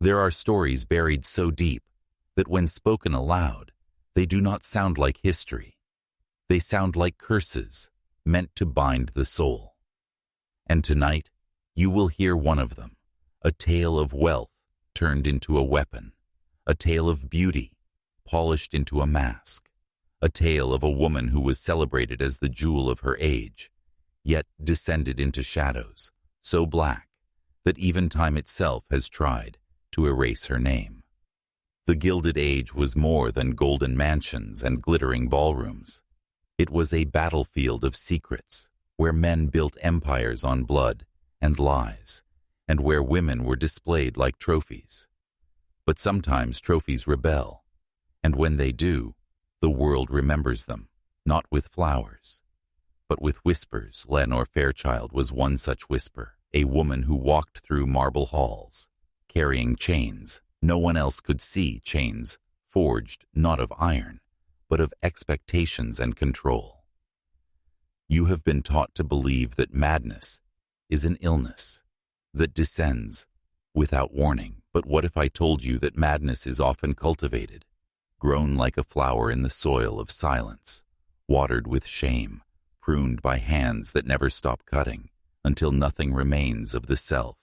There are stories buried so deep that when spoken aloud, they do not sound like history. They sound like curses meant to bind the soul. And tonight, you will hear one of them, a tale of wealth turned into a weapon, a tale of beauty polished into a mask, a tale of a woman who was celebrated as the jewel of her age, yet descended into shadows so black that even time itself has tried to erase her name. The Gilded Age was more than golden mansions and glittering ballrooms. It was a battlefield of secrets, where men built empires on blood and lies, and where women were displayed like trophies. But sometimes trophies rebel, and when they do, the world remembers them, not with flowers, but with whispers. Lenore Fairchild was one such whisper, a woman who walked through marble halls, carrying chains no one else could see, chains forged not of iron, but of expectations and control. You have been taught to believe that madness is an illness that descends without warning. But what if I told you that madness is often cultivated, grown like a flower in the soil of silence, watered with shame, pruned by hands that never stop cutting, until nothing remains of the self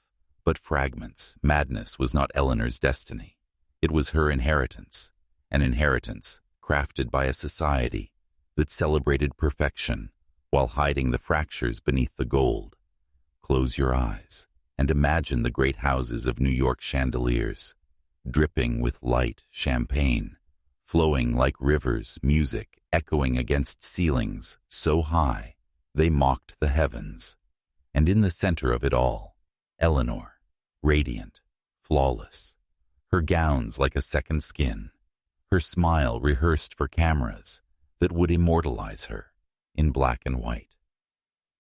but fragments? Madness was not Eleanor's destiny. It was her inheritance, an inheritance crafted by a society that celebrated perfection while hiding the fractures beneath the gold. Close your eyes and imagine the great houses of New York chandeliers, dripping with light champagne, flowing like rivers, music echoing against ceilings so high they mocked the heavens. And in the center of it all, Eleanor, radiant, flawless, her gowns like a second skin, her smile rehearsed for cameras that would immortalize her in black and white.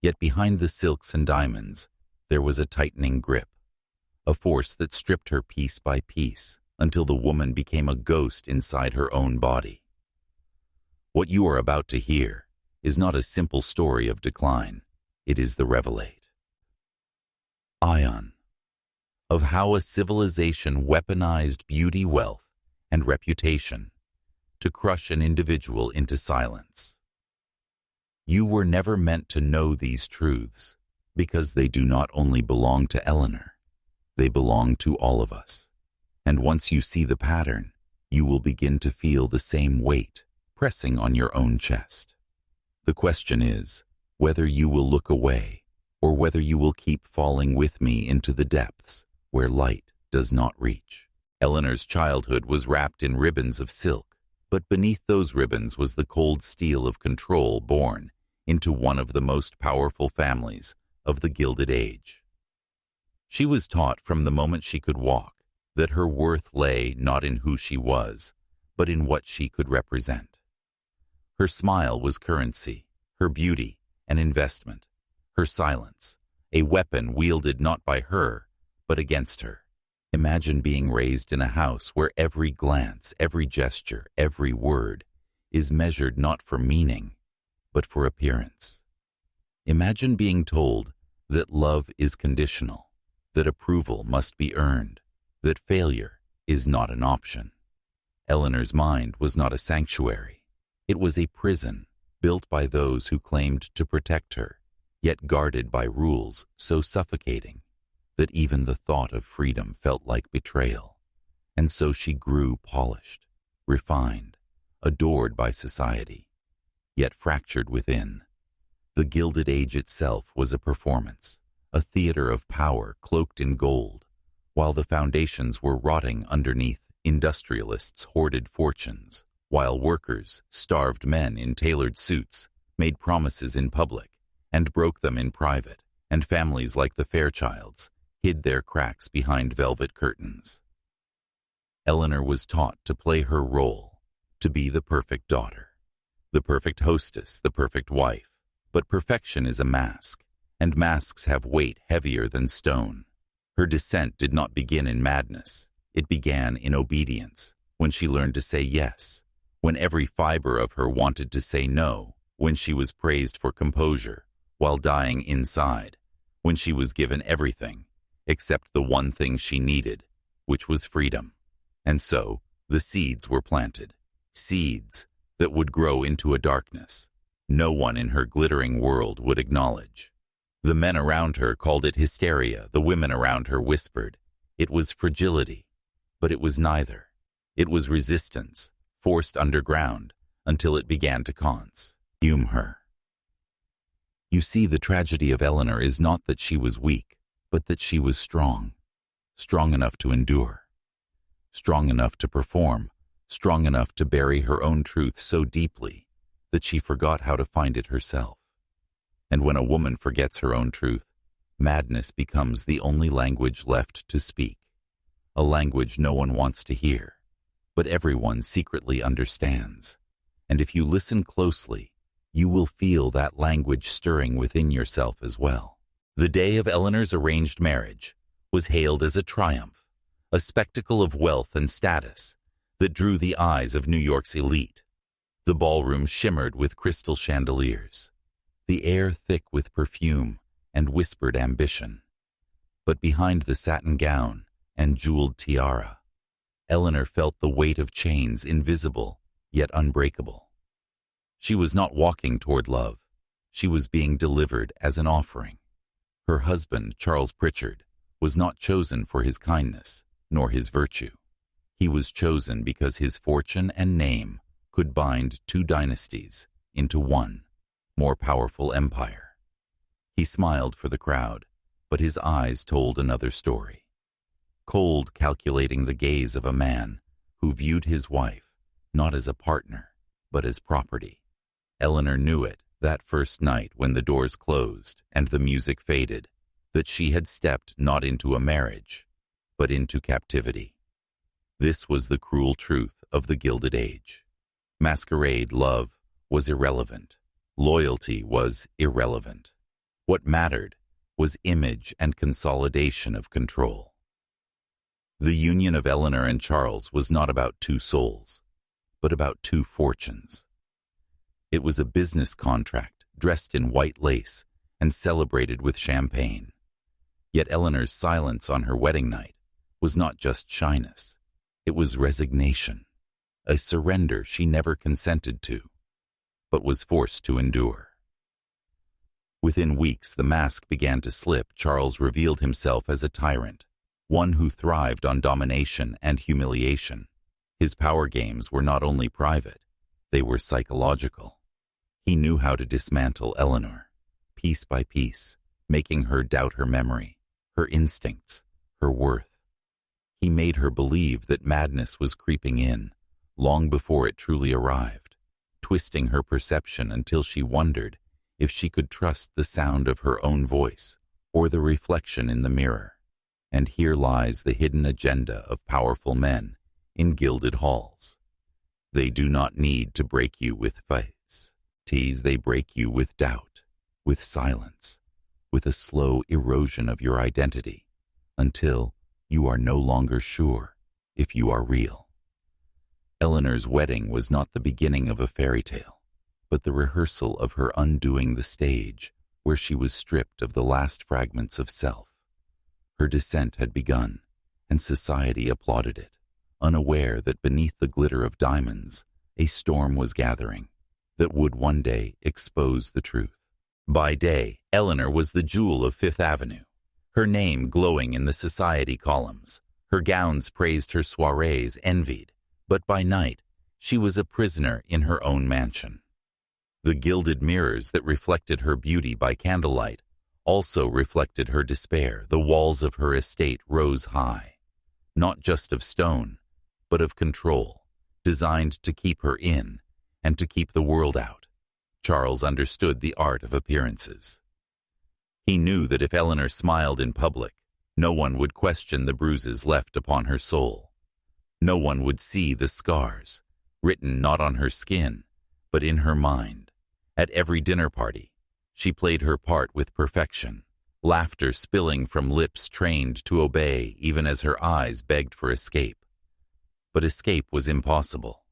Yet behind the silks and diamonds, there was a tightening grip, a force that stripped her piece by piece until the woman became a ghost inside her own body. What you are about to hear is not a simple story of decline. It is the revelate. Ion. Of how a civilization weaponized beauty, wealth, and reputation to crush an individual into silence. You were never meant to know these truths, because they do not only belong to Eleanor, they belong to all of us. And once you see the pattern, you will begin to feel the same weight pressing on your own chest. The question is whether you will look away or whether you will keep falling with me into the depths where light does not reach. Eleanor's childhood was wrapped in ribbons of silk, but beneath those ribbons was the cold steel of control born into one of the most powerful families of the Gilded Age. She was taught from the moment she could walk that her worth lay not in who she was, but in what she could represent. Her smile was currency, her beauty an investment, her silence a weapon wielded not by her, but against her. Imagine being raised in a house where every glance, every gesture, every word is measured not for meaning, but for appearance. Imagine being told that love is conditional, that approval must be earned, that failure is not an option. Eleanor's mind was not a sanctuary. It was a prison built by those who claimed to protect her, yet guarded by rules so suffocating that even the thought of freedom felt like betrayal. And so she grew polished, refined, adored by society, yet fractured within. The Gilded Age itself was a performance, a theater of power cloaked in gold, while the foundations were rotting underneath. Industrialists hoarded fortunes, while workers, starved men in tailored suits, made promises in public and broke them in private, and families like the Fairchilds hid their cracks behind velvet curtains. Eleanor was taught to play her role, to be the perfect daughter, the perfect hostess, the perfect wife. But perfection is a mask, and masks have weight heavier than stone. Her descent did not begin in madness. It began in obedience, when she learned to say yes, when every fiber of her wanted to say no, when she was praised for composure while dying inside, when she was given everything except the one thing she needed, which was freedom. And so, the seeds were planted. Seeds that would grow into a darkness no one in her glittering world would acknowledge. The men around her called it hysteria. The women around her whispered it was fragility. But it was neither. It was resistance, forced underground, until it began to consume her. You see, the tragedy of Eleanor is not that she was weak, but that she was strong. Strong enough to endure. Strong enough to perform. Strong enough to bury her own truth so deeply that she forgot how to find it herself. And when a woman forgets her own truth, madness becomes the only language left to speak. A language no one wants to hear, but everyone secretly understands. And if you listen closely, you will feel that language stirring within yourself as well. The day of Eleanor's arranged marriage was hailed as a triumph, a spectacle of wealth and status that drew the eyes of New York's elite. The ballroom shimmered with crystal chandeliers, the air thick with perfume and whispered ambition. But behind the satin gown and jeweled tiara, Eleanor felt the weight of chains, invisible yet unbreakable. She was not walking toward love. She was being delivered as an offering. Her husband, Charles Pritchard, was not chosen for his kindness, nor his virtue. He was chosen because his fortune and name could bind two dynasties into one, more powerful empire. He smiled for the crowd, but his eyes told another story. Cold, calculating the gaze of a man who viewed his wife not as a partner, but as property. Eleanor knew it that first night when the doors closed and the music faded, that she had stepped not into a marriage, but into captivity. This was the cruel truth of the Gilded Age. Masquerade love was irrelevant. Loyalty was irrelevant. What mattered was image and consolidation of control. The union of Eleanor and Charles was not about two souls, but about two fortunes. It was a business contract dressed in white lace and celebrated with champagne. Yet Eleanor's silence on her wedding night was not just shyness. It was resignation, a surrender she never consented to, but was forced to endure. Within weeks, the mask began to slip. Charles revealed himself as a tyrant, one who thrived on domination and humiliation. His power games were not only private, they were psychological. He knew how to dismantle Eleanor, piece by piece, making her doubt her memory, her instincts, her worth. He made her believe that madness was creeping in, long before it truly arrived, twisting her perception until she wondered if she could trust the sound of her own voice or the reflection in the mirror. And here lies the hidden agenda of powerful men in gilded halls. They do not need to break you with fights. They break you with doubt, with silence, with a slow erosion of your identity, until you are no longer sure if you are real. Eleanor's wedding was not the beginning of a fairy tale, but the rehearsal of her undoing the stage where she was stripped of the last fragments of self. Her descent had begun, and society applauded it, unaware that beneath the glitter of diamonds, a storm was gathering that would one day expose the truth. By day, Eleanor was the jewel of Fifth Avenue, her name glowing in the society columns. Her gowns praised, her soirees envied, but by night, she was a prisoner in her own mansion. The gilded mirrors that reflected her beauty by candlelight also reflected her despair. The walls of her estate rose high, not just of stone, but of control, designed to keep her in and to keep the world out. Charles understood the art of appearances. He knew that if Eleanor smiled in public, no one would question the bruises left upon her soul. No one would see the scars, written not on her skin, but in her mind. At every dinner party, she played her part with perfection, laughter spilling from lips trained to obey even as her eyes begged for escape. But escape was impossible,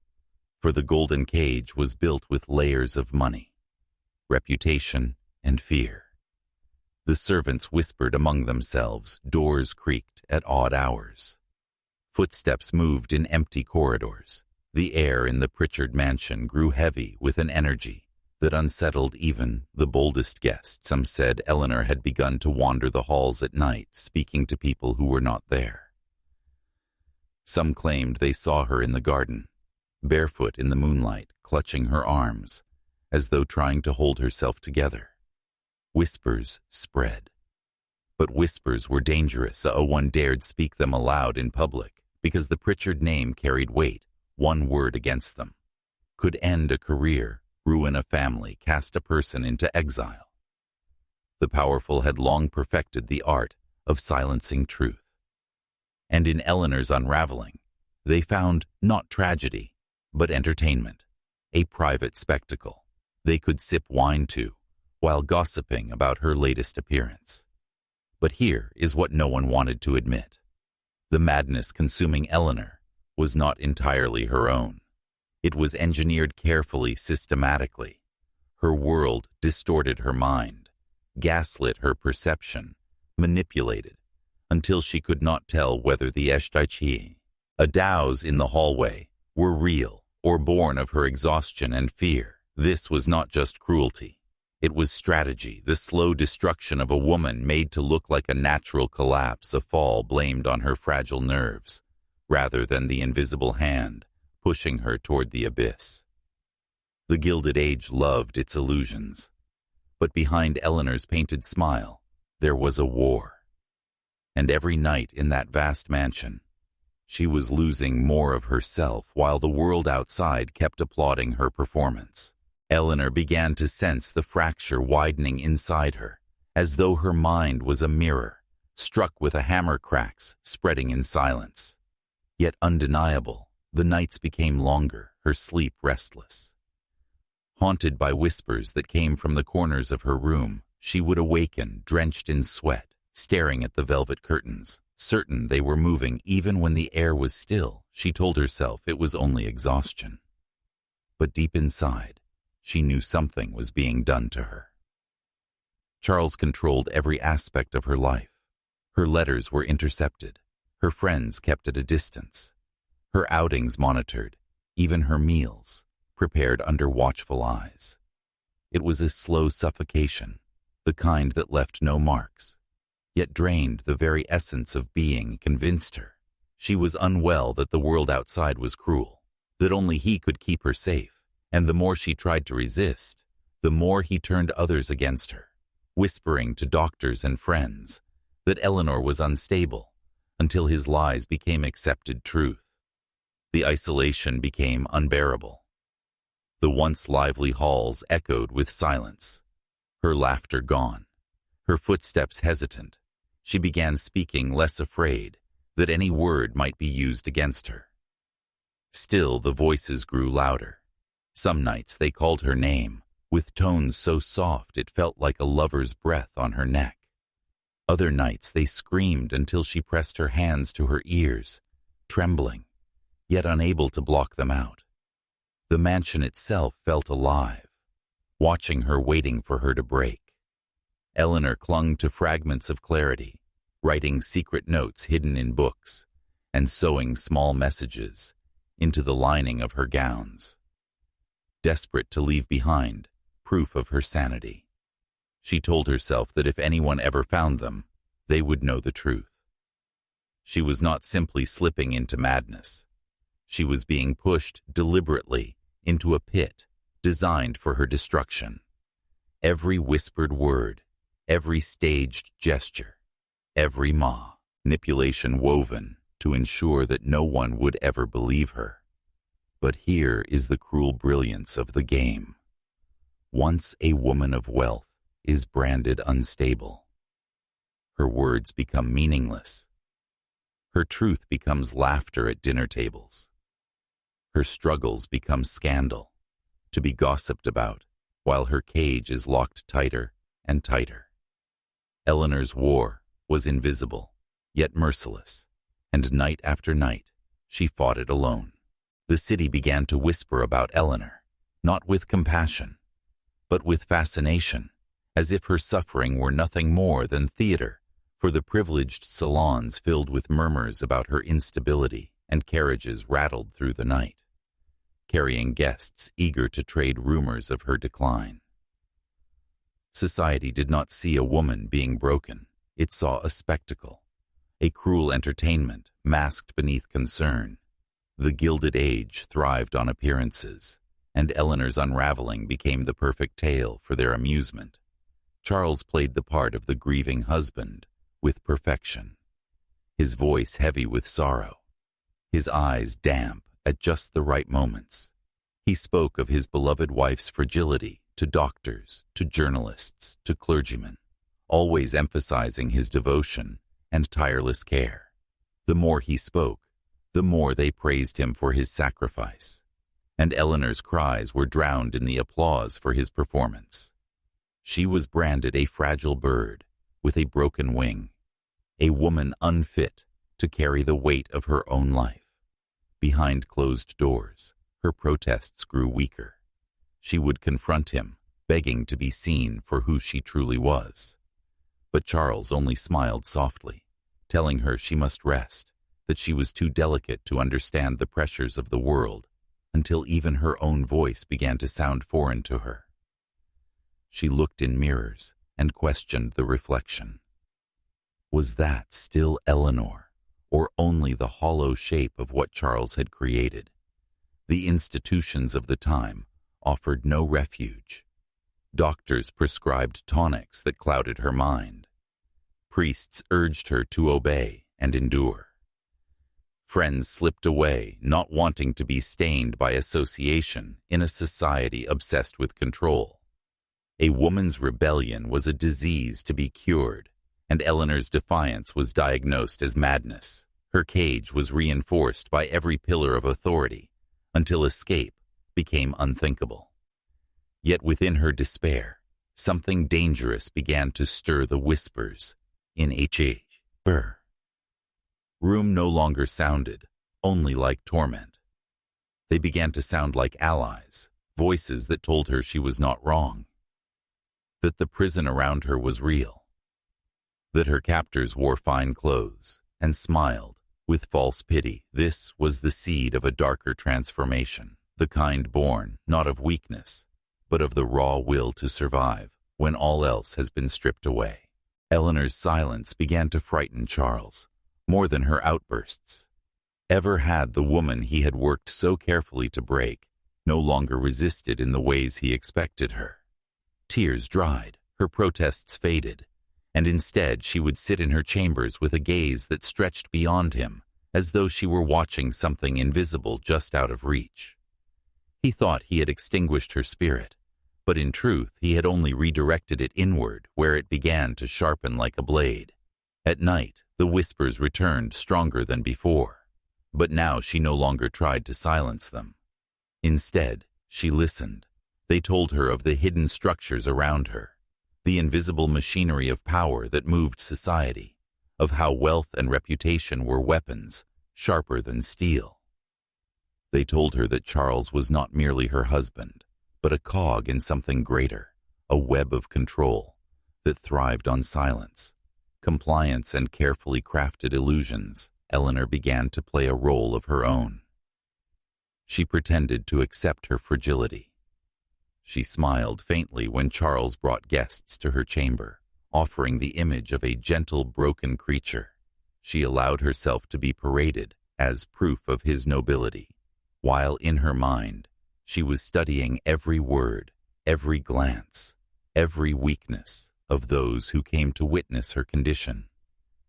for the golden cage was built with layers of money, reputation, and fear. The servants whispered among themselves, doors creaked at odd hours. Footsteps moved in empty corridors. The air in the Pritchard mansion grew heavy with an energy that unsettled even the boldest guests. Some said Eleanor had begun to wander the halls at night, speaking to people who were not there. Some claimed they saw her in the garden, barefoot in the moonlight, clutching her arms, as though trying to hold herself together. Whispers spread. But whispers were dangerous. One dared speak them aloud in public, because the Pritchard name carried weight. One word against them could end a career, ruin a family, cast a person into exile. The powerful had long perfected the art of silencing truth. And in Eleanor's unraveling, they found not tragedy, but entertainment, a private spectacle they could sip wine to while gossiping about her latest appearance. But here is what no one wanted to admit. The madness consuming Eleanor was not entirely her own. It was engineered carefully, systematically. Her world distorted her mind, gaslit her perception, manipulated, until she could not tell whether the adaus in the hallway were real or born of her exhaustion and fear. This was not just cruelty. It was strategy, the slow destruction of a woman made to look like a natural collapse, a fall blamed on her fragile nerves, rather than the invisible hand pushing her toward the abyss. The Gilded Age loved its illusions, but behind Eleanor's painted smile, there was a war. And every night in that vast mansion, she was losing more of herself while the world outside kept applauding her performance. Eleanor began to sense the fracture widening inside her, as though her mind was a mirror, struck with a hammer, cracks spreading in silence. Yet undeniable, the nights became longer, her sleep restless. Haunted by whispers that came from the corners of her room, she would awaken, drenched in sweat, staring at the velvet curtains, certain they were moving even when the air was still. She told herself it was only exhaustion. But deep inside, she knew something was being done to her. Charles controlled every aspect of her life. Her letters were intercepted, her friends kept at a distance, her outings monitored, even her meals prepared under watchful eyes. It was a slow suffocation, the kind that left no marks, yet drained the very essence of being. Convinced her she was unwell, that the world outside was cruel, that only he could keep her safe. And the more she tried to resist, the more he turned others against her, whispering to doctors and friends that Eleanor was unstable, until his lies became accepted truth. The isolation became unbearable. The once lively halls echoed with silence, her laughter gone, her footsteps hesitant. She began speaking less, afraid that any word might be used against her. Still, the voices grew louder. Some nights they called her name, with tones so soft it felt like a lover's breath on her neck. Other nights they screamed until she pressed her hands to her ears, trembling, yet unable to block them out. The mansion itself felt alive, watching her, waiting for her to break. Eleanor clung to fragments of clarity, writing secret notes hidden in books, and sewing small messages into the lining of her gowns. Desperate to leave behind proof of her sanity, she told herself that if anyone ever found them, they would know the truth. She was not simply slipping into madness. She was being pushed deliberately into a pit designed for her destruction. Every whispered word, every staged gesture, every manipulation woven to ensure that no one would ever believe her. But here is the cruel brilliance of the game. Once a woman of wealth is branded unstable, her words become meaningless. Her truth becomes laughter at dinner tables. Her struggles become scandal, to be gossiped about, while her cage is locked tighter and tighter. Eleanor's war was invisible, yet merciless, and night after night she fought it alone. The city began to whisper about Eleanor, not with compassion, but with fascination, as if her suffering were nothing more than theater for the privileged salons filled with murmurs about her instability and carriages rattled through the night, carrying guests eager to trade rumors of her decline. Society did not see a woman being broken. It saw a spectacle, a cruel entertainment masked beneath concern. The Gilded Age thrived on appearances, and Eleanor's unraveling became the perfect tale for their amusement. Charles played the part of the grieving husband with perfection, his voice heavy with sorrow, his eyes damp at just the right moments. He spoke of his beloved wife's fragility to doctors, to journalists, to clergymen, always emphasizing his devotion and tireless care. The more he spoke, the more they praised him for his sacrifice, and Eleanor's cries were drowned in the applause for his performance. She was branded a fragile bird with a broken wing, a woman unfit to carry the weight of her own life. Behind closed doors, her protests grew weaker. She would confront him, begging to be seen for who she truly was. But Charles only smiled softly, telling her she must rest, that she was too delicate to understand the pressures of the world, until even her own voice began to sound foreign to her. She looked in mirrors and questioned the reflection. Was that still Eleanor, or only the hollow shape of what Charles had created? The institutions of the time offered no refuge. Doctors prescribed tonics that clouded her mind. Priests urged her to obey and endure. Friends slipped away, not wanting to be stained by association in a society obsessed with control. A woman's rebellion was a disease to be cured, and Eleanor's defiance was diagnosed as madness. Her cage was reinforced by every pillar of authority, until escape became unthinkable. Yet within her despair, something dangerous began to stir the whispers in her room. No longer sounded only like torment. They began to sound like allies, voices that told her she was not wrong, that the prison around her was real, that her captors wore fine clothes and smiled with false pity. This was the seed of a darker transformation, the kind born not of weakness, but of the raw will to survive when all else has been stripped away. Eleanor's silence began to frighten Charles, more than her outbursts. Ever had the woman he had worked so carefully to break no longer resisted in the ways he expected her. Tears dried, her protests faded, and instead she would sit in her chambers with a gaze that stretched beyond him, as though she were watching something invisible just out of reach. He thought he had extinguished her spirit, but in truth he had only redirected it inward, where it began to sharpen like a blade. At night, the whispers returned stronger than before, but now she no longer tried to silence them. Instead, she listened. They told her of the hidden structures around her, the invisible machinery of power that moved society, of how wealth and reputation were weapons sharper than steel. They told her that Charles was not merely her husband, but a cog in something greater, a web of control that thrived on silence, compliance, and carefully crafted illusions. Eleanor began to play a role of her own. She pretended to accept her fragility. She smiled faintly when Charles brought guests to her chamber, offering the image of a gentle, broken creature. She allowed herself to be paraded as proof of his nobility, while in her mind she was studying every word, every glance, every weakness of those who came to witness her condition.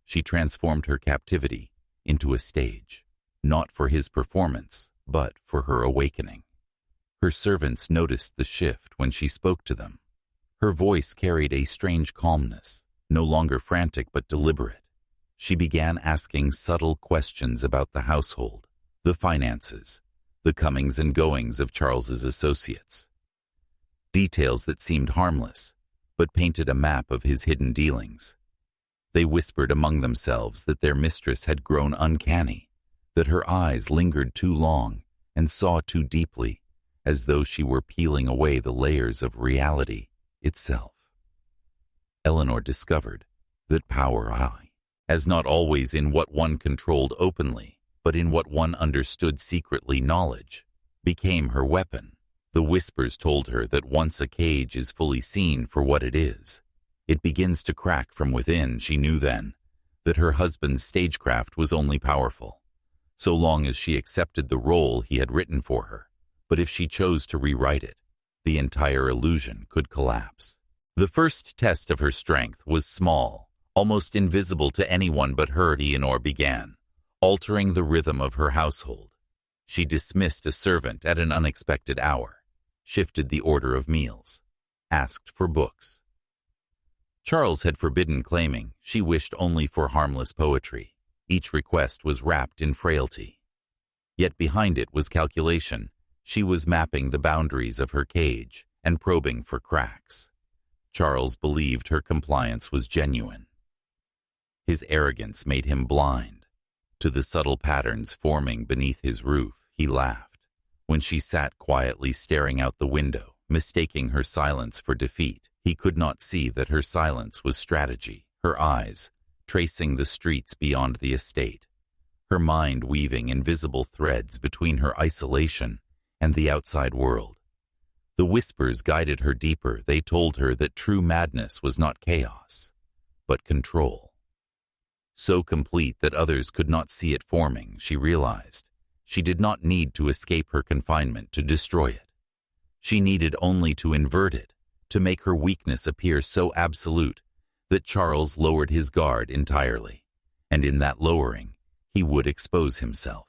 She transformed her captivity into a stage, not for his performance, but for her awakening. Her servants noticed the shift when she spoke to them. Her voice carried a strange calmness, no longer frantic but deliberate. She began asking subtle questions about the household, the finances, the comings and goings of Charles's associates. Details that seemed harmless, but painted a map of his hidden dealings. They whispered among themselves that their mistress had grown uncanny, that her eyes lingered too long and saw too deeply, as though she were peeling away the layers of reality itself. Eleanor discovered That power as not always in what one controlled openly, but in what one understood secretly, knowledge, became her weapon. The whispers told her that once a cage is fully seen for what it is, it begins to crack from within. She knew then that her husband's stagecraft was only powerful so long as she accepted the role he had written for her, but if she chose to rewrite it, the entire illusion could collapse. The first test of her strength was small, almost invisible to anyone but her. Eleanor began altering the rhythm of her household. She dismissed a servant at an unexpected hour, shifted the order of meals, asked for books. Charles had forbidden claiming. She wished only for harmless poetry. Each request was wrapped in frailty. Yet behind it was calculation. She was mapping the boundaries of her cage and probing for cracks. Charles believed her compliance was genuine. His arrogance made him blind to the subtle patterns forming beneath his roof. He laughed when she sat quietly staring out the window, mistaking her silence for defeat. He could not see that her silence was strategy, her eyes tracing the streets beyond the estate, her mind weaving invisible threads between her isolation and the outside world. The whispers guided her deeper. They told her that true madness was not chaos, but control. So complete that others could not see it forming, she realized. She did not need to escape her confinement to destroy it. She needed only to invert it, to make her weakness appear so absolute that Charles lowered his guard entirely, and in that lowering, he would expose himself.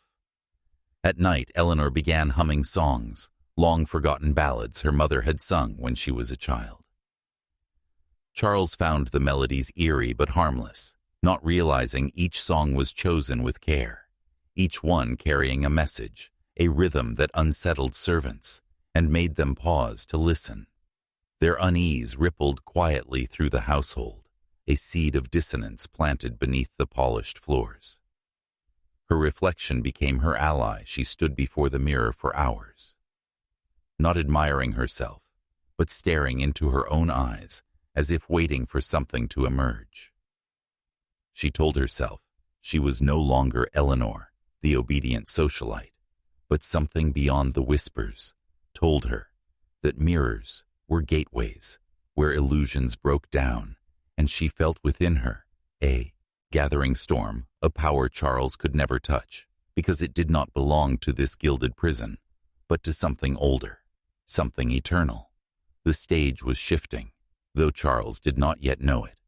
At night, Eleanor began humming songs, long-forgotten ballads her mother had sung when she was a child. Charles found the melodies eerie but harmless, not realizing each song was chosen with care, each one carrying a message, a rhythm that unsettled servants and made them pause to listen. Their unease rippled quietly through the household, a seed of dissonance planted beneath the polished floors. Her reflection became her ally. She stood before the mirror for hours, not admiring herself, but staring into her own eyes as if waiting for something to emerge. She told herself she was no longer Eleanor, the obedient socialite, but something beyond the whispers told her that mirrors were gateways where illusions broke down, and she felt within her a gathering storm, a power Charles could never touch, because it did not belong to this gilded prison, but to something older, something eternal. The stage was shifting, though Charles did not yet know it.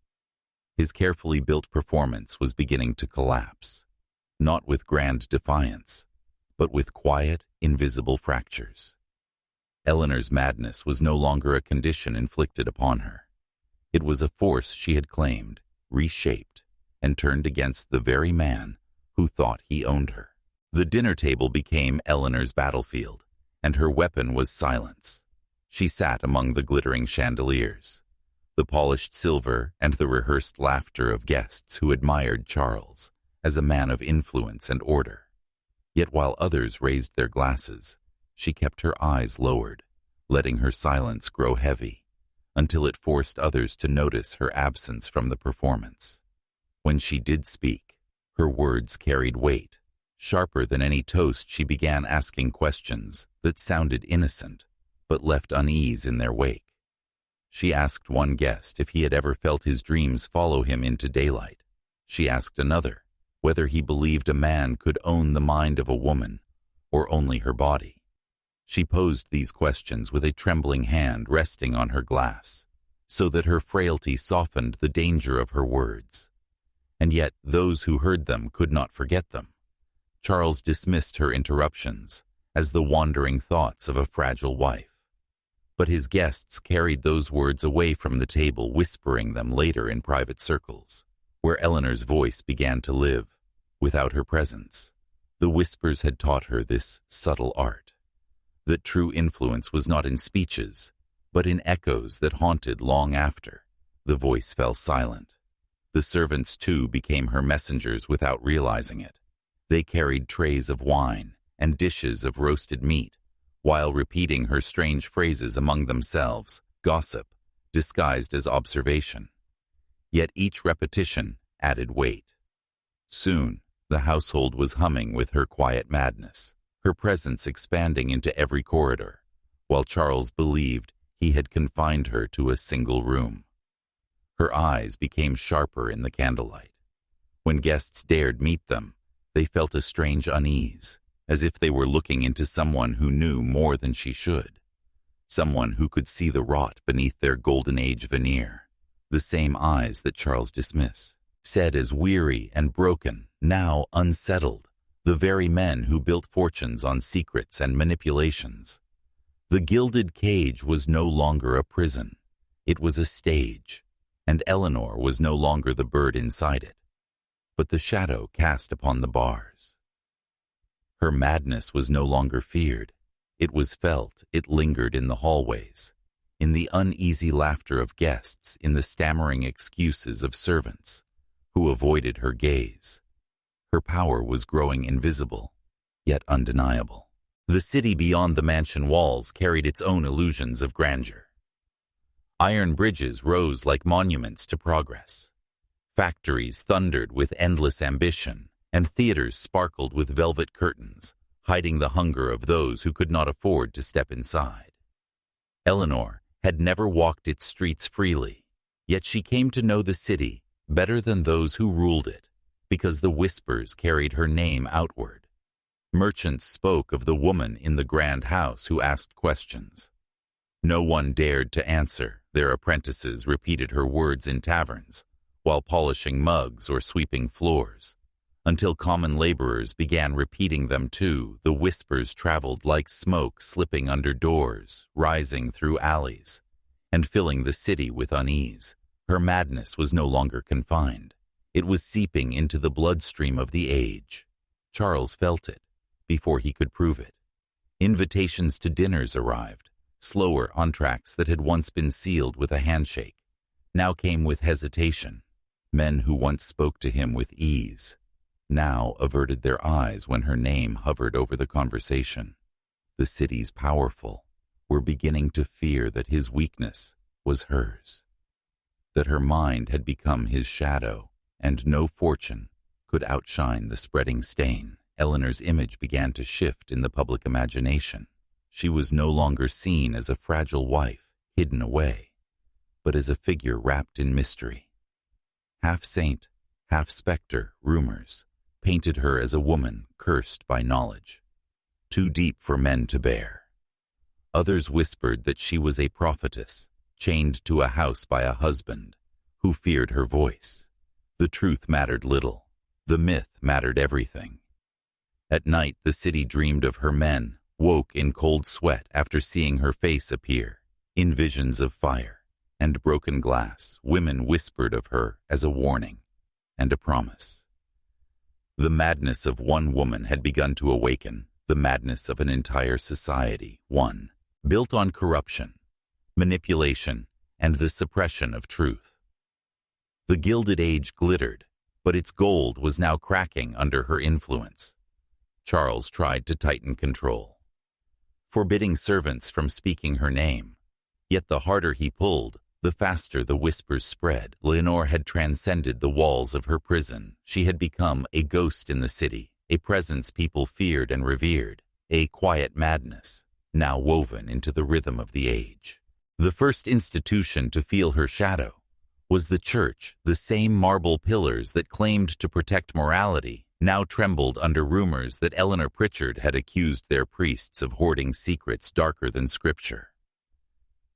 His carefully built performance was beginning to collapse, not with grand defiance, but with quiet, invisible fractures. Eleanor's madness was no longer a condition inflicted upon her. It was a force she had claimed, reshaped, and turned against the very man who thought he owned her. The dinner table became Eleanor's battlefield, and her weapon was silence. She sat among the glittering chandeliers, the polished silver and the rehearsed laughter of guests who admired Charles as a man of influence and order. Yet while others raised their glasses, she kept her eyes lowered, letting her silence grow heavy, until it forced others to notice her absence from the performance. When she did speak, her words carried weight. Sharper than any toast, she began asking questions that sounded innocent, but left unease in their wake. She asked one guest if he had ever felt his dreams follow him into daylight. She asked another whether he believed a man could own the mind of a woman, or only her body. She posed these questions with a trembling hand resting on her glass, so that her frailty softened the danger of her words. And yet those who heard them could not forget them. Charles dismissed her interruptions as the wandering thoughts of a fragile wife. But his guests carried those words away from the table, whispering them later in private circles, where Eleanor's voice began to live without her presence. The whispers had taught her this subtle art, that true influence was not in speeches, but in echoes that haunted long after the voice fell silent. The servants, too, became her messengers without realizing it. They carried trays of wine and dishes of roasted meat, while repeating her strange phrases among themselves, gossip, disguised as observation. Yet each repetition added weight. Soon, the household was humming with her quiet madness, her presence expanding into every corridor, while Charles believed he had confined her to a single room. Her eyes became sharper in the candlelight. When guests dared meet them, they felt a strange unease, as if they were looking into someone who knew more than she should, someone who could see the rot beneath their Golden Age veneer, the same eyes that Charles dismissed, said as weary and broken, now unsettled, the very men who built fortunes on secrets and manipulations. The gilded cage was no longer a prison. It was a stage, and Eleanor was no longer the bird inside it, but the shadow cast upon the bars. Her madness was no longer feared. It was felt, it lingered in the hallways, in the uneasy laughter of guests, in the stammering excuses of servants who avoided her gaze. Her power was growing invisible, yet undeniable. The city beyond the mansion walls carried its own illusions of grandeur. Iron bridges rose like monuments to progress. Factories thundered with endless ambition, and theaters sparkled with velvet curtains, hiding the hunger of those who could not afford to step inside. Eleanor had never walked its streets freely, yet she came to know the city better than those who ruled it, because the whispers carried her name outward. Merchants spoke of the woman in the grand house who asked questions. No one dared to answer. Their apprentices repeated her words in taverns, while polishing mugs or sweeping floors, until common laborers began repeating them too. The whispers traveled like smoke slipping under doors, rising through alleys, and filling the city with unease. Her madness was no longer confined. It was seeping into the bloodstream of the age. Charles felt it before he could prove it. Invitations to dinners arrived, slower entr'actes that had once been sealed with a handshake now came with hesitation. Men who once spoke to him with ease now averted their eyes when her name hovered over the conversation. The city's powerful were beginning to fear that his weakness was hers, that her mind had become his shadow, and no fortune could outshine the spreading stain. Eleanor's image began to shift in the public imagination. She was no longer seen as a fragile wife hidden away, but as a figure wrapped in mystery. Half saint, half specter, rumors painted her as a woman cursed by knowledge, too deep for men to bear. Others whispered that she was a prophetess, chained to a house by a husband who feared her voice. The truth mattered little. The myth mattered everything. At night, the city dreamed of her men, woke in cold sweat after seeing her face appear. In visions of fire and broken glass, women whispered of her as a warning and a promise. The madness of one woman had begun to awaken, the madness of an entire society, one built on corruption, manipulation, and the suppression of truth. The Gilded Age glittered, but its gold was now cracking under her influence. Charles tried to tighten control, forbidding servants from speaking her name. Yet the harder he pulled, the faster the whispers spread. Leonore had transcended the walls of her prison. She had become a ghost in the city, a presence people feared and revered, a quiet madness, now woven into the rhythm of the age. The first institution to feel her shadow was the church. The same marble pillars that claimed to protect morality now trembled under rumors that Eleanor Pritchard had accused their priests of hoarding secrets darker than scripture.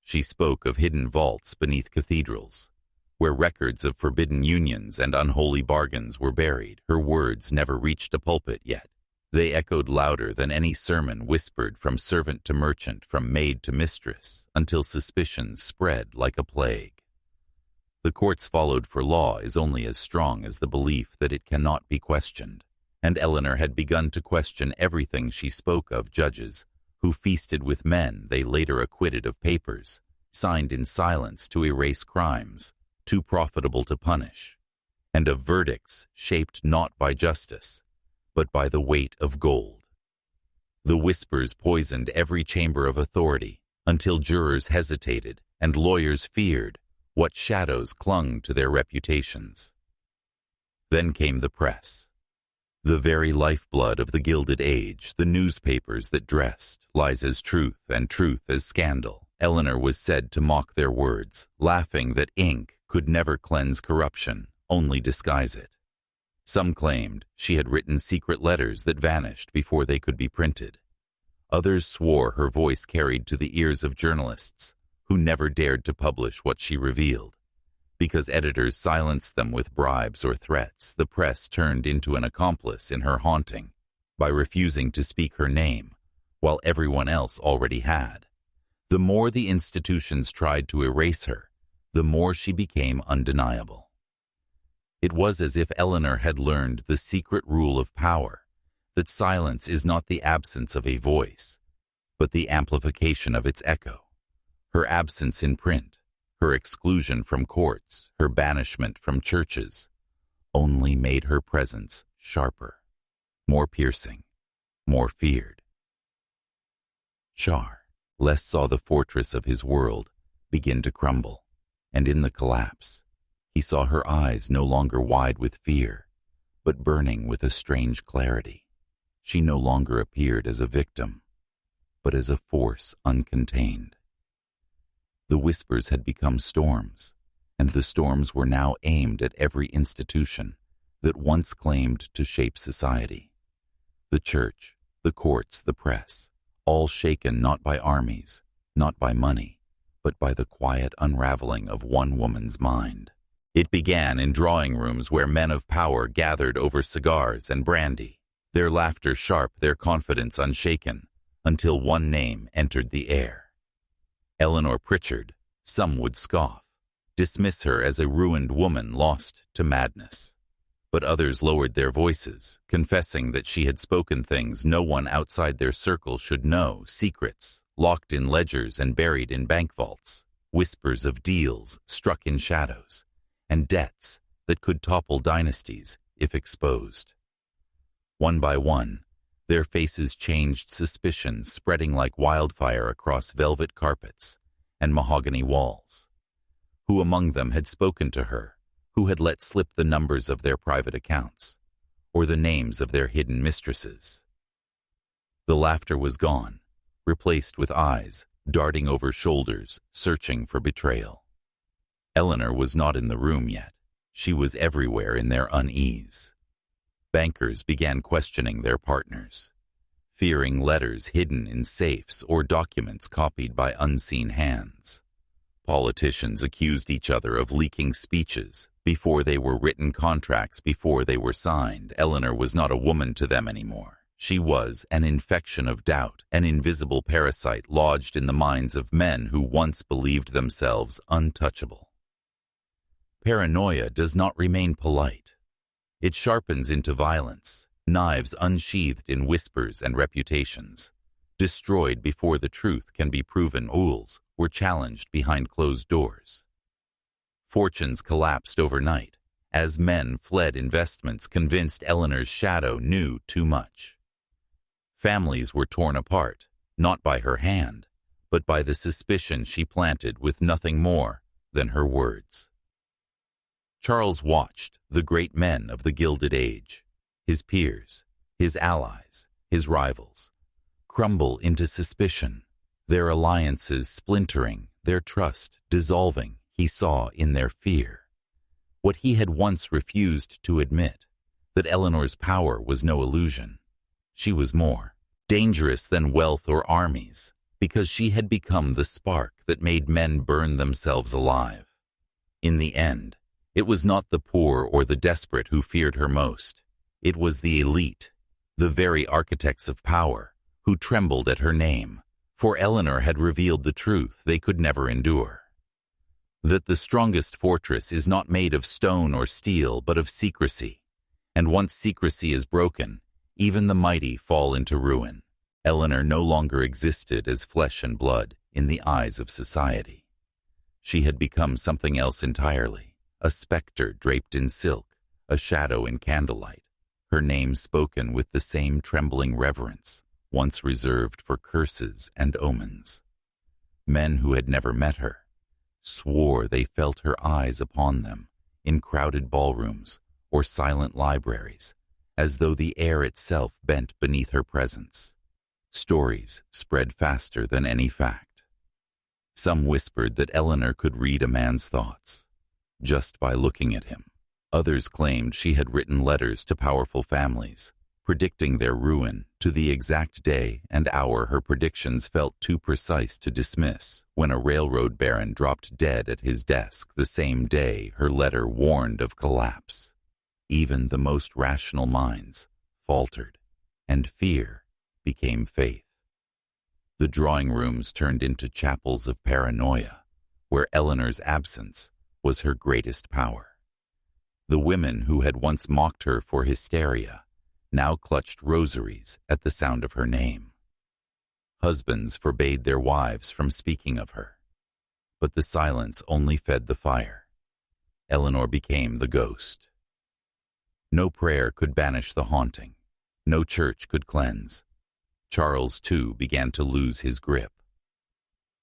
She spoke of hidden vaults beneath cathedrals, where records of forbidden unions and unholy bargains were buried. Her words never reached a pulpit yet. They echoed louder than any sermon whispered from servant to merchant, from maid to mistress, until suspicion spread like a plague. The courts followed, for law is only as strong as the belief that it cannot be questioned, and Eleanor had begun to question everything she spoke of. Judges who feasted with men they later acquitted of papers, signed in silence to erase crimes too profitable to punish, and of verdicts shaped not by justice, but by the weight of gold. The whispers poisoned every chamber of authority until jurors hesitated and lawyers feared. what shadows clung to their reputations. Then came the press. The very lifeblood of the Gilded Age, the newspapers that dressed lies as truth and truth as scandal. Eleanor was said to mock their words, laughing that ink could never cleanse corruption, only disguise it. Some claimed she had written secret letters that vanished before they could be printed. Others swore her voice carried to the ears of journalists, who never dared to publish what she revealed. Because editors silenced them with bribes or threats, the press turned into an accomplice in her haunting by refusing to speak her name, while everyone else already had. The more the institutions tried to erase her, the more she became undeniable. It was as if Eleanor had learned the secret rule of power, that silence is not the absence of a voice, but the amplification of its echo. Her absence in print, her exclusion from courts, her banishment from churches, only made her presence sharper, more piercing, more feared. Les saw the fortress of his world begin to crumble, and in the collapse, he saw her eyes no longer wide with fear, but burning with a strange clarity. She no longer appeared as a victim, but as a force uncontained. The whispers had become storms, and the storms were now aimed at every institution that once claimed to shape society. The church, the courts, the press, all shaken not by armies, not by money, but by the quiet unraveling of one woman's mind. It began in drawing rooms where men of power gathered over cigars and brandy, their laughter sharp, their confidence unshaken, until one name entered the air. Eleanor Pritchard. Some would scoff, dismiss her as a ruined woman lost to madness. But others lowered their voices, confessing that she had spoken things no one outside their circle should know, secrets locked in ledgers and buried in bank vaults, whispers of deals struck in shadows, and debts that could topple dynasties if exposed. One by one, their faces changed suspicion, spreading like wildfire across velvet carpets and mahogany walls. Who among them had spoken to her? Who had let slip the numbers of their private accounts, or the names of their hidden mistresses? The laughter was gone, replaced with eyes darting over shoulders, searching for betrayal. Eleanor was not in the room yet. She was everywhere in their unease. Bankers began questioning their partners, fearing letters hidden in safes or documents copied by unseen hands. Politicians accused each other of leaking speeches before they were written, contracts before they were signed. Eleanor was not a woman to them anymore. She was an infection of doubt, an invisible parasite lodged in the minds of men who once believed themselves untouchable. Paranoia does not remain polite. It sharpens into violence, knives unsheathed in whispers and reputations, destroyed before the truth can be proven. Ools were challenged behind closed doors. Fortunes collapsed overnight as men fled investments convinced Eleanor's shadow knew too much. Families were torn apart, not by her hand, but by the suspicion she planted with nothing more than her words. Charles watched the great men of the Gilded Age, his peers, his allies, his rivals, crumble into suspicion, their alliances splintering, their trust dissolving. He saw in their fear what he had once refused to admit, that Eleanor's power was no illusion. She was more dangerous than wealth or armies, because she had become the spark that made men burn themselves alive. In the end, it was not the poor or the desperate who feared her most. It was the elite, the very architects of power, who trembled at her name, for Eleanor had revealed the truth they could never endure. That the strongest fortress is not made of stone or steel, but of secrecy, and once secrecy is broken, even the mighty fall into ruin. Eleanor no longer existed as flesh and blood in the eyes of society. She had become something else entirely, a specter draped in silk, a shadow in candlelight, her name spoken with the same trembling reverence once reserved for curses and omens. Men who had never met her, swore they felt her eyes upon them in crowded ballrooms or silent libraries, as though the air itself bent beneath her presence. Stories spread faster than any fact. Some whispered that Eleanor could read a man's thoughts just by looking at him. Others claimed she had written letters to powerful families, predicting their ruin to the exact day and hour her predictions felt too precise to dismiss, when a railroad baron dropped dead at his desk the same day her letter warned of collapse. Even the most rational minds faltered, and fear became faith. The drawing rooms turned into chapels of paranoia, where Eleanor's absence was her greatest power. The women who had once mocked her for hysteria now clutched rosaries at the sound of her name. Husbands forbade their wives from speaking of her, but the silence only fed the fire. Eleanor became the ghost. No prayer could banish the haunting. No church could cleanse. Charles, too, began to lose his grip.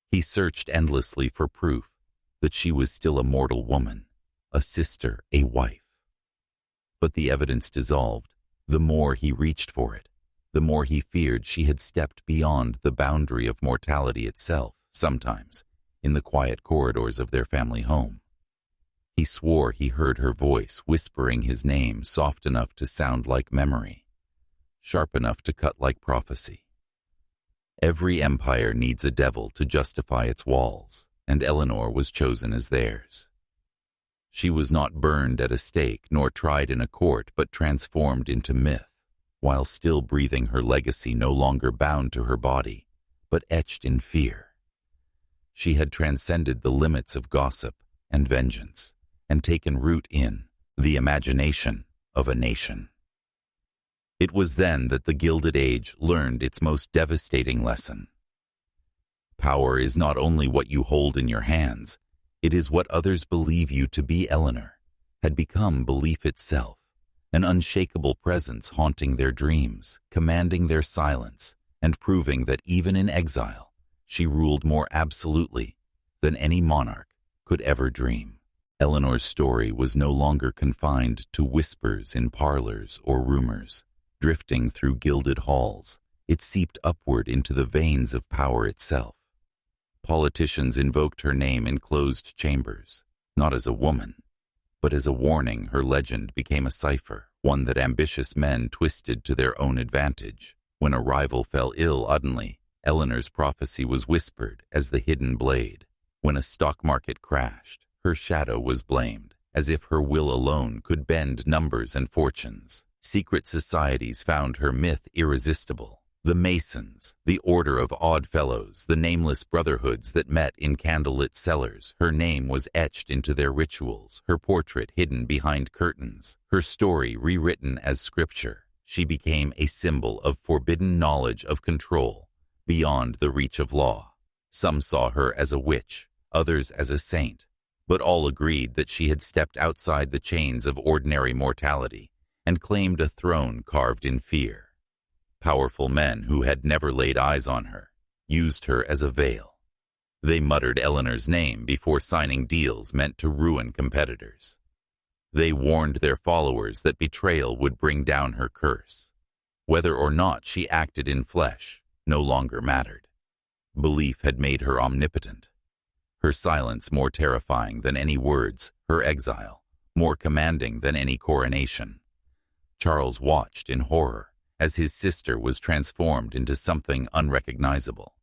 He searched endlessly for proof that she was still a mortal woman, a sister, a wife. But the evidence dissolved. The more he reached for it, the more he feared she had stepped beyond the boundary of mortality itself, sometimes, in the quiet corridors of their family home. He swore he heard her voice whispering his name, soft enough to sound like memory, sharp enough to cut like prophecy. Every empire needs a devil to justify its walls, and Eleanor was chosen as theirs. She was not burned at a stake nor tried in a court, but transformed into myth, while still breathing her legacy, no longer bound to her body, but etched in fear. She had transcended the limits of gossip and vengeance, and taken root in the imagination of a nation. It was then that the Gilded Age learned its most devastating lesson. Power is not only what you hold in your hands, it is what others believe you to be. Eleanor had become belief itself, an unshakable presence haunting their dreams, commanding their silence, and proving that even in exile, she ruled more absolutely than any monarch could ever dream. Eleanor's story was no longer confined to whispers in parlors or rumors. Drifting through gilded halls, it seeped upward into the veins of power itself. Politicians invoked her name in closed chambers, not as a woman, but as a warning. Her legend became a cipher, one that ambitious men twisted to their own advantage. When a rival fell ill suddenly, Eleanor's prophecy was whispered as the hidden blade. When a stock market crashed, her shadow was blamed, as if her will alone could bend numbers and fortunes. Secret societies found her myth irresistible. The Masons, the Order of Odd Fellows, the nameless brotherhoods that met in candlelit cellars. Her name was etched into their rituals, her portrait hidden behind curtains, her story rewritten as scripture. She became a symbol of forbidden knowledge, of control, beyond the reach of law. Some saw her as a witch, others as a saint, but all agreed that she had stepped outside the chains of ordinary mortality and claimed a throne carved in fear. Powerful men who had never laid eyes on her used her as a veil. They muttered Eleanor's name before signing deals meant to ruin competitors. They warned their followers that betrayal would bring down her curse. Whether or not she acted in flesh no longer mattered. Belief had made her omnipotent. Her silence more terrifying than any words, her exile more commanding than any coronation. Charles watched in horror as his sister was transformed into something unrecognizable,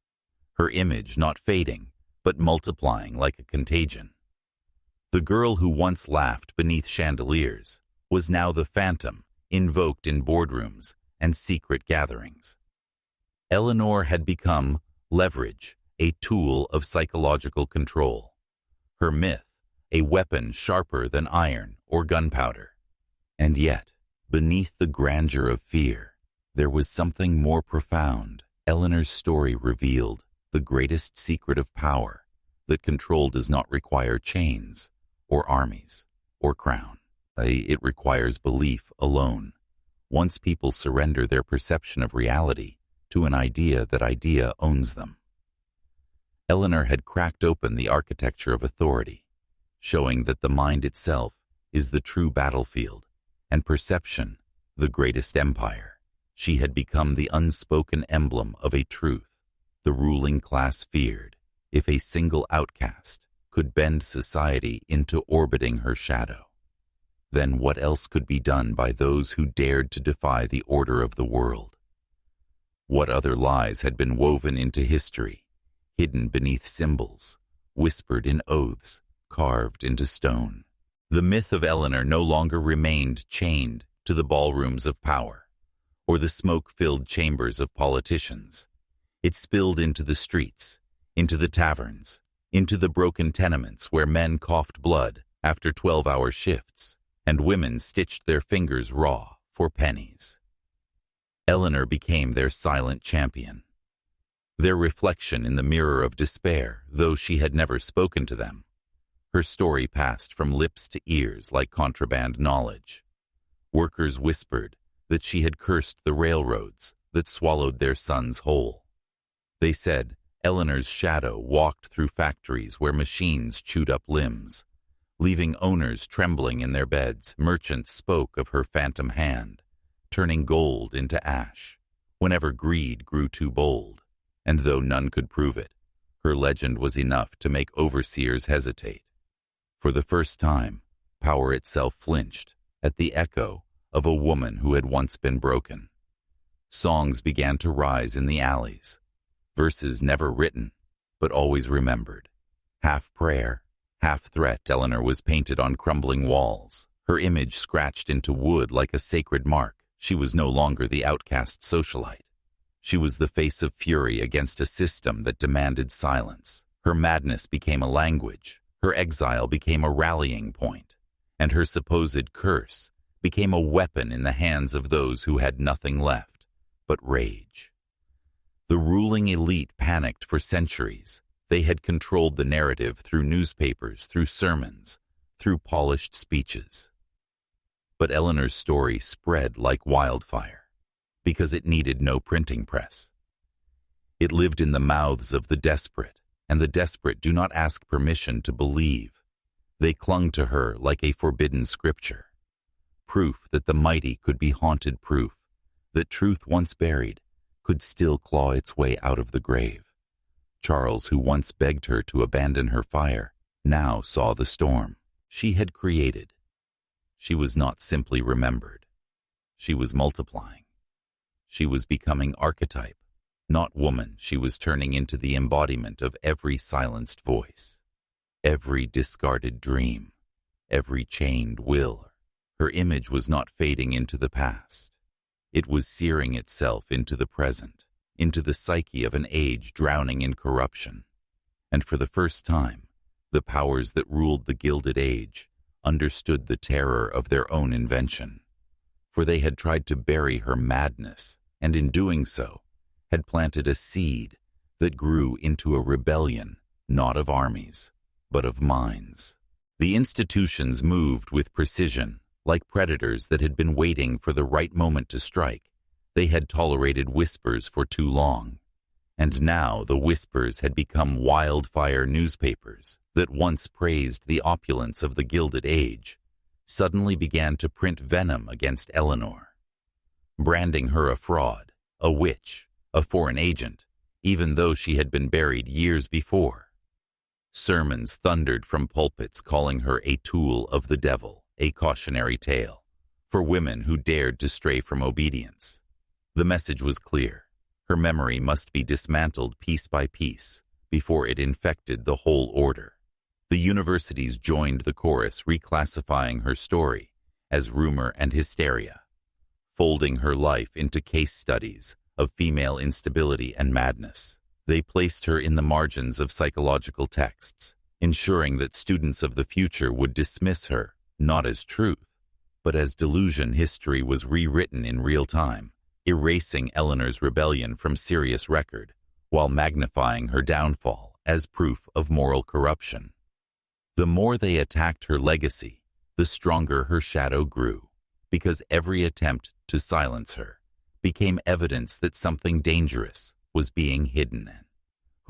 her image not fading, but multiplying like a contagion. The girl who once laughed beneath chandeliers was now the phantom invoked in boardrooms and secret gatherings. Eleanor had become leverage, a tool of psychological control. Her myth, a weapon sharper than iron or gunpowder. And yet, beneath the grandeur of fear, there was something more profound. Eleanor's story revealed the greatest secret of power, that control does not require chains, or armies, or crown. It requires belief alone. Once people surrender their perception of reality to an idea, that idea owns them. Eleanor had cracked open the architecture of authority, showing that the mind itself is the true battlefield, and perception, the greatest empire. She had become the unspoken emblem of a truth the ruling class feared, if a single outcast could bend society into orbiting her shadow. Then what else could be done by those who dared to defy the order of the world? What other lies had been woven into history, hidden beneath symbols, whispered in oaths, carved into stone? The myth of Eleanor no longer remained chained to the ballrooms of power, or the smoke-filled chambers of politicians. It spilled into the streets, into the taverns, into the broken tenements where men coughed blood after 12-hour shifts, and women stitched their fingers raw for pennies. Eleanor became their silent champion, their reflection in the mirror of despair, though she had never spoken to them. Her story passed from lips to ears like contraband knowledge. Workers whispered that she had cursed the railroads that swallowed their sons whole. They said Eleanor's shadow walked through factories where machines chewed up limbs, leaving owners trembling in their beds. Merchants spoke of her phantom hand, turning gold into ash, whenever greed grew too bold. And though none could prove it, her legend was enough to make overseers hesitate. For the first time, power itself flinched at the echo of a woman who had once been broken. Songs began to rise in the alleys, verses never written, but always remembered. Half prayer, half threat, Eleanor was painted on crumbling walls, her image scratched into wood like a sacred mark. She was no longer the outcast socialite. She was the face of fury against a system that demanded silence. Her madness became a language, her exile became a rallying point, and her supposed curse became a weapon in the hands of those who had nothing left but rage. The ruling elite panicked for centuries. They had controlled the narrative through newspapers, through sermons, through polished speeches. But Eleanor's story spread like wildfire, because it needed no printing press. It lived in the mouths of the desperate, and the desperate do not ask permission to believe. They clung to her like a forbidden scripture. Proof that the mighty could be haunted, proof that truth once buried could still claw its way out of the grave. Charles, who once begged her to abandon her fire, now saw the storm she had created. She was not simply remembered. She was multiplying. She was becoming archetype, not woman. She was turning into the embodiment of every silenced voice, every discarded dream, every chained will. Her image was not fading into the past. It was searing itself into the present, into the psyche of an age drowning in corruption. And for the first time, the powers that ruled the Gilded Age understood the terror of their own invention. For they had tried to bury her madness, and in doing so, had planted a seed that grew into a rebellion, not of armies, but of minds. The institutions moved with precision, like predators that had been waiting for the right moment to strike. They had tolerated whispers for too long, and now the whispers had become wildfire. Newspapers that once praised the opulence of the Gilded Age suddenly began to print venom against Eleanor, branding her a fraud, a witch, a foreign agent, even though she had been buried years before. Sermons thundered from pulpits calling her a tool of the devil, a cautionary tale for women who dared to stray from obedience. The message was clear. Her memory must be dismantled piece by piece before it infected the whole order. The universities joined the chorus, reclassifying her story as rumor and hysteria, folding her life into case studies of female instability and madness. They placed her in the margins of psychological texts, ensuring that students of the future would dismiss her not as truth, but as delusion. History was rewritten in real time, erasing Eleanor's rebellion from serious record, while magnifying her downfall as proof of moral corruption. The more they attacked her legacy, the stronger her shadow grew, because every attempt to silence her became evidence that something dangerous was being hidden.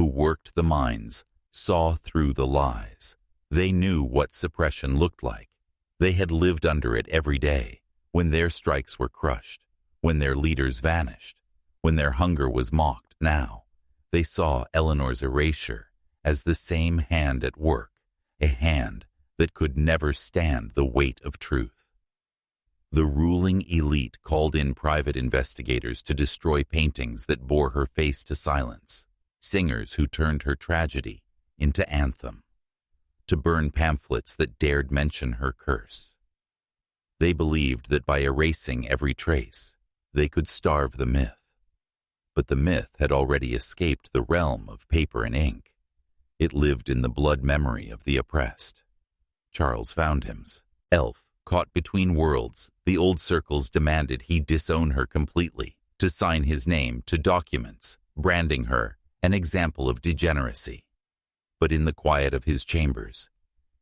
who worked the mines, saw through the lies. They knew what suppression looked like. They had lived under it every day, when their strikes were crushed, when their leaders vanished, when their hunger was mocked. Now, they saw Eleanor's erasure as the same hand at work, a hand that could never stand the weight of truth. The ruling elite called in private investigators to destroy paintings that bore her face to silence, singers who turned her tragedy into anthem, to burn pamphlets that dared mention her curse. They believed that by erasing every trace, they could starve the myth. But the myth had already escaped the realm of paper and ink. It lived in the blood memory of the oppressed. Charles found him. Elf, caught between worlds, the old circles demanded he disown her completely, to sign his name to documents, branding her an example of degeneracy. But in the quiet of his chambers,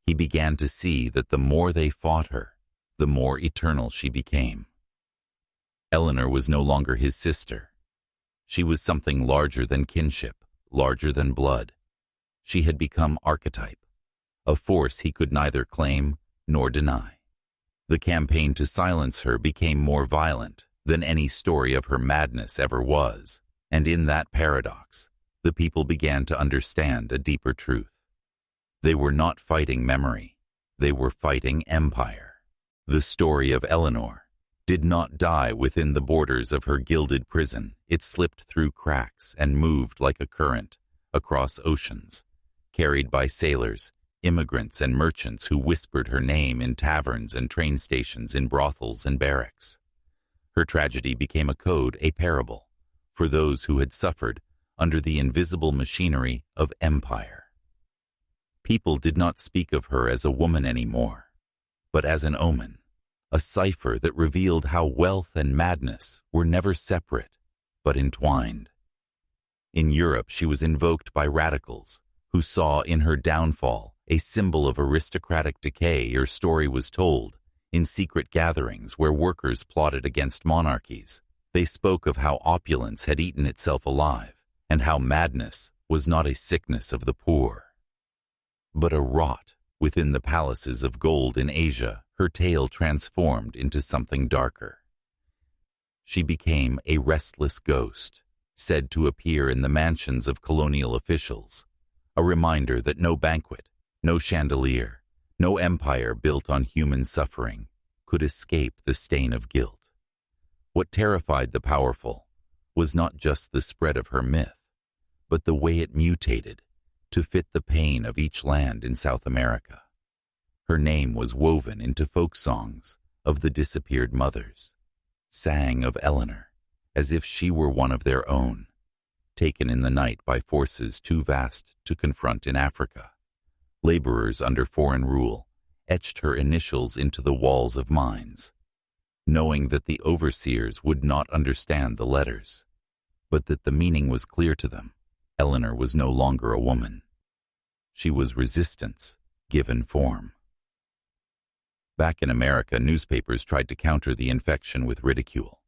he began to see that the more they fought her, the more eternal she became. Eleanor was no longer his sister. She was something larger than kinship, larger than blood. She had become archetype, a force he could neither claim nor deny. The campaign to silence her became more violent than any story of her madness ever was, and in that paradox, the people began to understand a deeper truth. They were not fighting memory, they were fighting empire. The story of Eleanor did not die within the borders of her gilded prison. It slipped through cracks and moved like a current across oceans, carried by sailors, immigrants, and merchants who whispered her name in taverns and train stations, in brothels and barracks. Her tragedy became a code, a parable, for those who had suffered under the invisible machinery of empire. People did not speak of her as a woman anymore, but as an omen, a cipher that revealed how wealth and madness were never separate, but entwined. In Europe, she was invoked by radicals who saw in her downfall a symbol of aristocratic decay. Her story was told in secret gatherings where workers plotted against monarchies. They spoke of how opulence had eaten itself alive, and how madness was not a sickness of the poor, but a rot within the palaces of gold in Asia. Her tale transformed into something darker. She became a restless ghost, said to appear in the mansions of colonial officials, a reminder that no banquet, no chandelier, no empire built on human suffering could escape the stain of guilt. What terrified the powerful was not just the spread of her myth, but the way it mutated to fit the pain of each land in South America. Her name was woven into folk songs of the disappeared mothers, sang of Eleanor as if she were one of their own, taken in the night by forces too vast to confront in Africa. Laborers under foreign rule etched her initials into the walls of mines, knowing that the overseers would not understand the letters, but that the meaning was clear to them. Eleanor was no longer a woman. She was resistance given form. Back in America, newspapers tried to counter the infection with ridicule.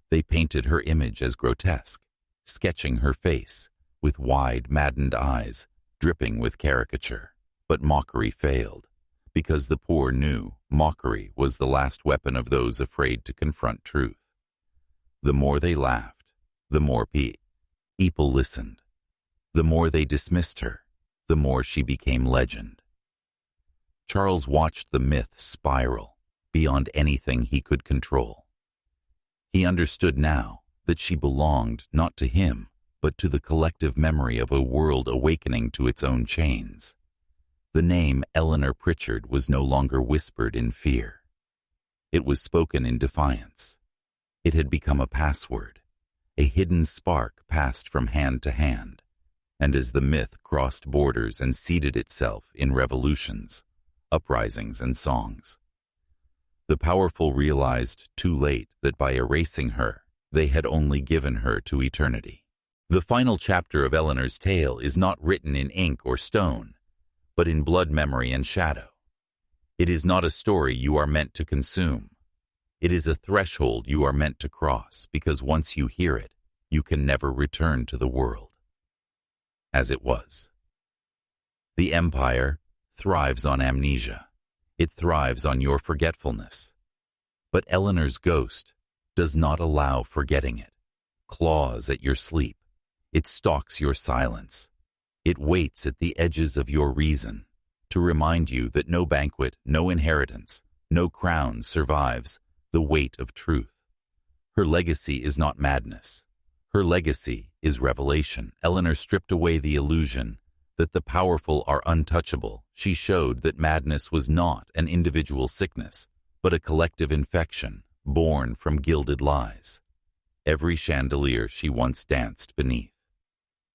They painted her image as grotesque, sketching her face with wide, maddened eyes, dripping with caricature. But mockery failed, because the poor knew mockery was the last weapon of those afraid to confront truth. The more they laughed, the more people listened. The more they dismissed her, the more she became legend. Charles watched the myth spiral beyond anything he could control. He understood now that she belonged not to him, but to the collective memory of a world awakening to its own chains. The name Eleanor Pritchard was no longer whispered in fear. It was spoken in defiance. It had become a password, a hidden spark passed from hand to hand, and as the myth crossed borders and seeded itself in revolutions, uprisings, and songs, the powerful realized too late that by erasing her, they had only given her to eternity. The final chapter of Eleanor's tale is not written in ink or stone, but in blood, memory, and shadow. It is not a story you are meant to consume. It is a threshold you are meant to cross, because once you hear it, you can never return to the world. as it was. The Empire thrives on amnesia. It thrives on your forgetfulness. But Eleanor's ghost does not allow forgetting it. Claws at your sleep. It stalks your silence. It waits at the edges of your reason to remind you that no banquet, no inheritance, no crown survives the weight of truth. Her legacy is not madness. Her legacy is revelation. Eleanor stripped away the illusion that the powerful are untouchable. She showed that madness was not an individual sickness, but a collective infection born from gilded lies. Every chandelier she once danced beneath,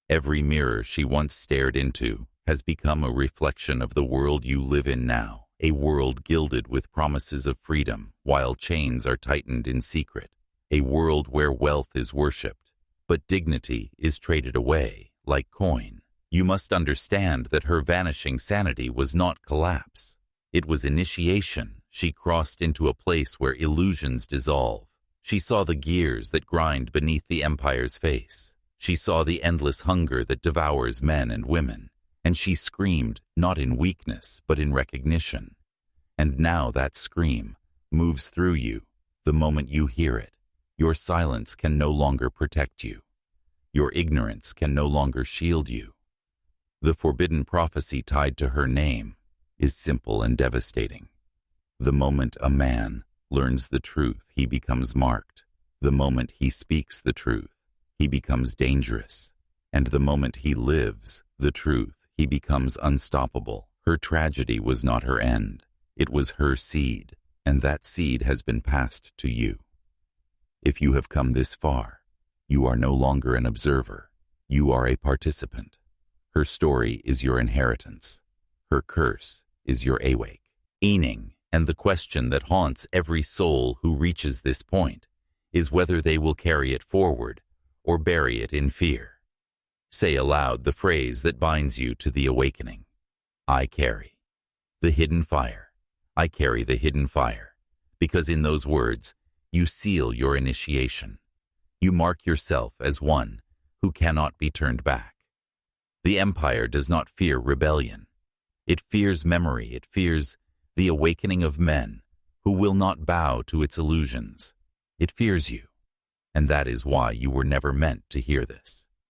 every mirror she once stared into, has become a reflection of the world you live in now, a world gilded with promises of freedom while chains are tightened in secret, a world where wealth is worshipped, but dignity is traded away like coin. You must understand that her vanishing sanity was not collapse. It was initiation. She crossed into a place where illusions dissolve. She saw the gears that grind beneath the Empire's face. She saw the endless hunger that devours men and women, and she screamed not in weakness but in recognition. And now that scream moves through you the moment you hear it. Your silence can no longer protect you. Your ignorance can no longer shield you. The forbidden prophecy tied to her name is simple and devastating. The moment a man learns the truth, he becomes marked. The moment he speaks the truth, he becomes dangerous. And the moment he lives the truth, he becomes unstoppable. Her tragedy was not her end. It was her seed, and that seed has been passed to you. If you have come this far, you are no longer an observer. You are a participant. Her story is your inheritance. Her curse is your awakening. And the question that haunts every soul who reaches this point is whether they will carry it forward or bury it in fear. Say aloud the phrase that binds you to the awakening. I carry the hidden fire. I carry the hidden fire. Because in those words, you seal your initiation. You mark yourself as one who cannot be turned back. The Empire does not fear rebellion. It fears memory. It fears the awakening of men who will not bow to its illusions. It fears you, and that is why you were never meant to hear this.